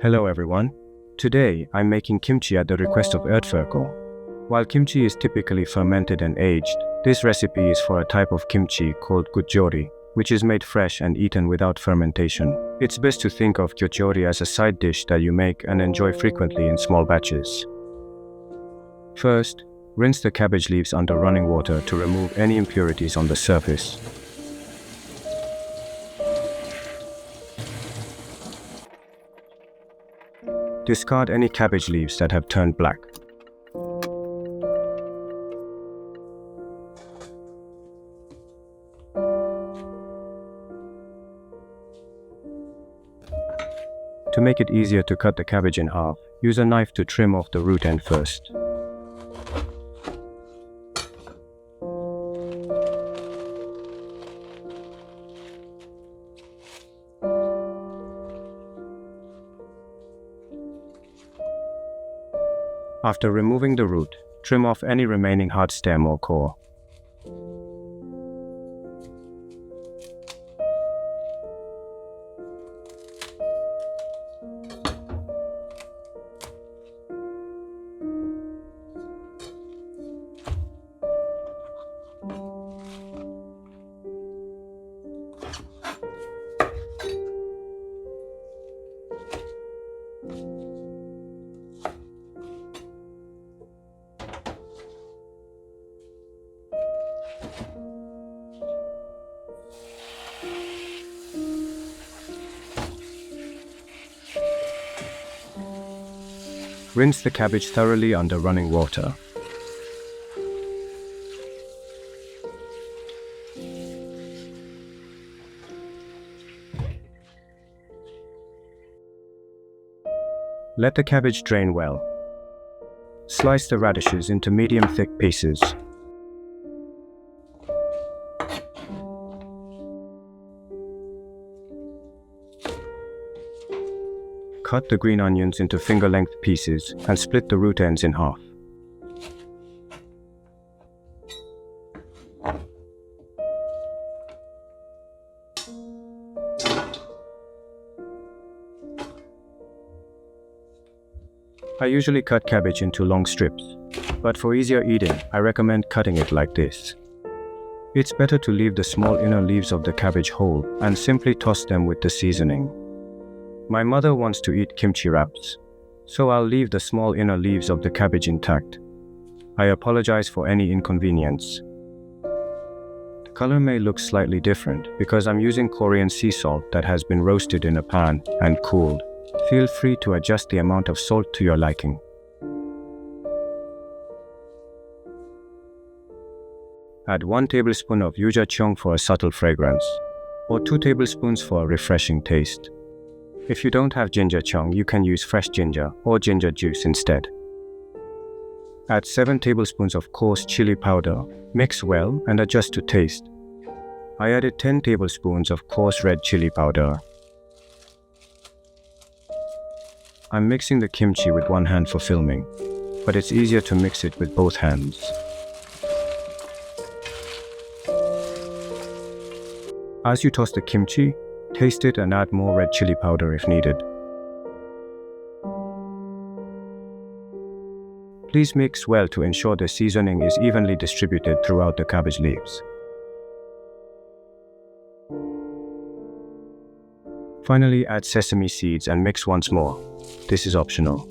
Hello everyone. Today I'm making kimchi at the request of Erdferkel. While kimchi is typically fermented and aged, this recipe is for a type of kimchi called Geotjeori, which is made fresh and eaten without fermentation. It's best to think of Geotjeori as a side dish that you make and enjoy frequently in small batches. First, rinse the cabbage leaves under running water to remove any impurities on the surface. Discard any cabbage leaves that have turned black. To make it easier to cut the cabbage in half, use a knife to trim off the root end first. After removing the root, trim off any remaining hard stem or core. Rinse the cabbage thoroughly under running water. Let the cabbage drain well. Slice the radishes into medium-thick pieces. Cut the green onions into finger-length pieces and split the root ends in half. I usually cut cabbage into long strips, but for easier eating, I recommend cutting it like this. It's better to leave the small inner leaves of the cabbage whole and simply toss them with the seasoning. My mother wants to eat kimchi wraps, so I'll leave the small inner leaves of the cabbage intact. I apologize for any inconvenience. The color may look slightly different because I'm using Korean sea salt that has been roasted in a pan and cooled. Feel free to adjust the amount of salt to your liking. Add 1 tablespoon of Geotjeori for a subtle fragrance, or 2 tablespoons for a refreshing taste. If you don't have Geotjeori, you can use fresh ginger or ginger juice instead. Add 7 tablespoons of coarse chili powder, mix well and adjust to taste. I added 10 tablespoons of coarse red chili powder. I'm mixing the kimchi with one hand for filming, but it's easier to mix it with both hands. As you toss the kimchi, taste it and add more red chili powder if needed. Please mix well to ensure the seasoning is evenly distributed throughout the cabbage leaves. Finally, add sesame seeds and mix once more. This is optional.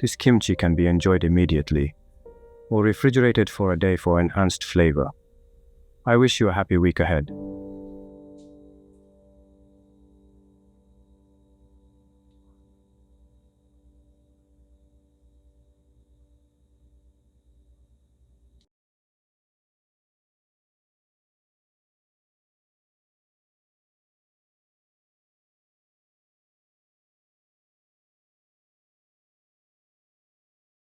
This kimchi can be enjoyed immediately, or refrigerated for a day for enhanced flavor. I wish you a happy week ahead.